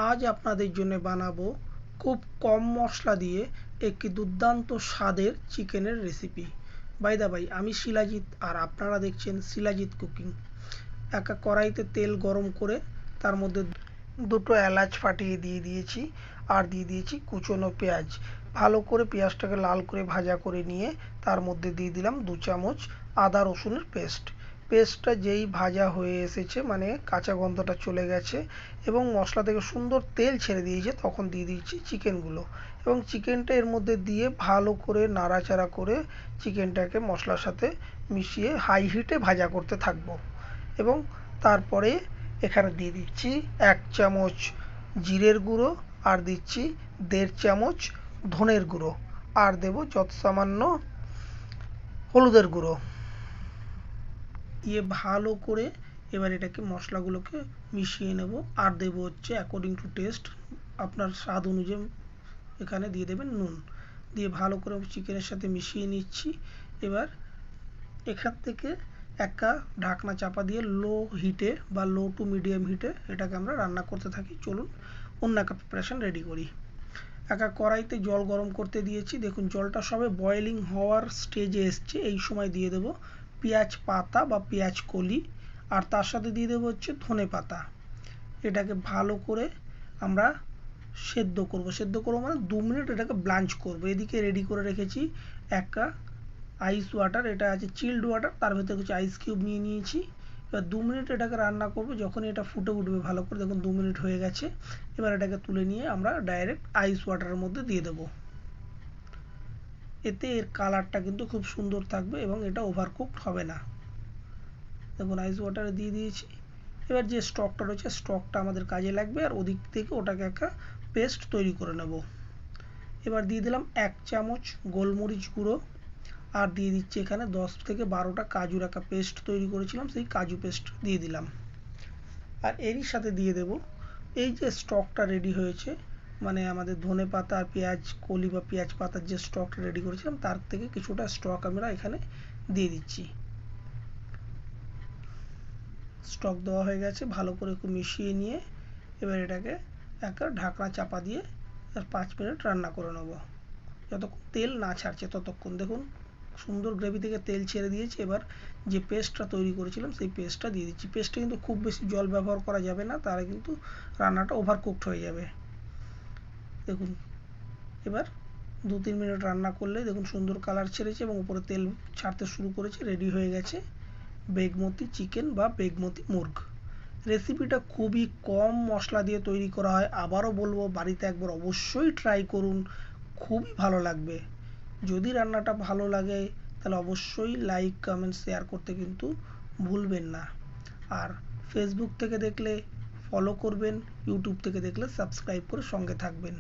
আজ আপনাদের জন্য বানাবো খুব কম মশলা দিয়ে একটি দুর্দান্ত স্বাদের চিকেনের রেসিপি। বাই দা বাই, আমি শিলাজিৎ আর আপনারা দেখছেন শিলাজিৎ কুকিং। একটা কড়াইতে তেল গরম করে তার মধ্যে দুটো এলাচ ফাটিয়ে দিয়ে দিয়েছি আর দিয়ে দিয়েছি কুচনো পেঁয়াজ। ভালো করে পেঁয়াজটাকে লাল করে ভাজা করে নিয়ে তার মধ্যে দিয়ে দিলাম 2 চামচ আদা রসুনের পেস্টটা যেই ভাজা হয়ে এসেছে, মানে কাঁচা গন্ধটা চলে গেছে এবং মশলা থেকে সুন্দর তেল ছেড়ে দিয়েছে, তখন দিয়ে দিচ্ছি চিকেনগুলো এবং চিকেনটা এর মধ্যে দিয়ে ভালো করে নাড়াচাড়া করে চিকেনটাকে মশলার সাথে মিশিয়ে হাই হিটে ভাজা করতে থাকবো। এবং তারপরে এখানে দিয়ে দিচ্ছি 1 চামচ জিরের গুঁড়ো আর দিচ্ছি 1.5 চামচ ধনের গুঁড়ো আর দেব যত সামান্য হলুদের গুঁড়ো দিয়ে ভালো করে এবার এটাকে মশলাগুলোকে মিশিয়ে নেব। আর দেব হচ্ছে অ্যাকর্ডিং টু টেস্ট, আপনার স্বাদ অনুযায়ী এখানে দিয়ে দেবেন নুন। দিয়ে ভালো করে চিকেনের সাথে মিশিয়ে নিচ্ছি। এবার এখান থেকে একটা ঢাকনা চাপা দিয়ে লো হিটে বা লো টু মিডিয়াম হিটে এটাকে আমরা রান্না করতে থাকি। চলুন অন্য একটা প্রিপারেশন রেডি করি। একটা কড়াইতে জল গরম করতে দিয়েছি, দেখুন জলটা সবে বয়েলিং হওয়ার স্টেজে এসছে। এই সময় দিয়ে দেব পেঁয়াজ পাতা বা পেঁয়াজ কলি আর তার সাথে দিয়ে দেবো হচ্ছে ধনে পাতা। এটাকে ভালো করে আমরা সেদ্ধ করব মানে 2 মিনিট এটাকে ব্লাঞ্চ করব। এদিকে রেডি করে রেখেছি একটা আইস ওয়াটার, এটা আছে চিল্ড ওয়াটার, তার ভেতরে কিছু আইস কিউব নিয়ে নিয়েছি। এবার 2 মিনিট এটাকে রান্না করব। যখন এটা ফুটে উঠবে ভালো করে, দেখুন 2 মিনিট হয়ে গেছে। এবার এটাকে তুলে নিয়ে আমরা ডাইরেক্ট আইস ওয়াটারের মধ্যে দিয়ে দেব। এতে এর কালারটা কিন্তু খুব সুন্দর থাকবে এবং এটা ওভারকুকড হবে না। দেখুন আইস ওয়াটারে দিয়ে দিয়েছি। এবার যে স্টকটা রয়েছে স্টকটা আমাদের কাজে লাগবে আর ওদিক থেকে ওটাকে একটা পেস্ট তৈরি করে নেব। এবার দিয়ে দিলাম 1 চামচ গোলমরিচ গুঁড়ো আর দিয়ে দিচ্ছি এখানে 10 থেকে 12টা কাজুর একটা পেস্ট তৈরি করেছিলাম, সেই কাজু পেস্ট দিয়ে দিলাম। আর এরই সাথে দিয়ে দেব এই যে স্টকটা রেডি হয়েছে, মানে আমাদের ধনে পাতা আর পেঁয়াজ কলি বা পেঁয়াজ পাতার যে স্টকটা রেডি করেছিলাম তার থেকে কিছুটা স্টক আমরা এখানে দিয়ে দিচ্ছি। স্টক দেওয়া হয়ে গেছে, ভালো করে একটু মিশিয়ে নিয়ে এবার এটাকে একটা ঢাকনা চাপা দিয়ে 5 মিনিট রান্না করে নেব, যতক্ষণ তেল না ছাড়ছে ততক্ষণ। দেখুন সুন্দর গ্রেভি থেকে তেল ছেড়ে দিয়েছে। এবার যে পেস্টটা তৈরি করেছিলাম সেই পেস্টটা দিয়ে দিচ্ছি। পেস্টে কিন্তু খুব বেশি জল ব্যবহার করা যাবে না, তাহলে কিন্তু রান্নাটা ওভারকুকড হয়ে যাবে। দেখুন এবার 2-3 মিনিট রান্না করলে দেখুন সুন্দর কালার ছেড়েছে এবং উপরে তেল ছাড়তে শুরু করেছে। রেডি হয়ে গেছে বেগমতি চিকেন বা বেগমতি মুর্গ। রেসিপিটা খুবই কম মশলা দিয়ে তৈরি করা হয়। আবারও বলবো বাড়িতে একবার অবশ্যই ট্রাই করুন, খুবই ভালো লাগবে। যদি রান্নাটা ভালো লাগে তাহলে অবশ্যই লাইক কমেন্ট শেয়ার করতে কিন্তু ভুলবেন না। আর ফেসবুক থেকে দেখলে ফলো করবেন, ইউটিউব থেকে দেখলে সাবস্ক্রাইব করে সঙ্গে থাকবেন।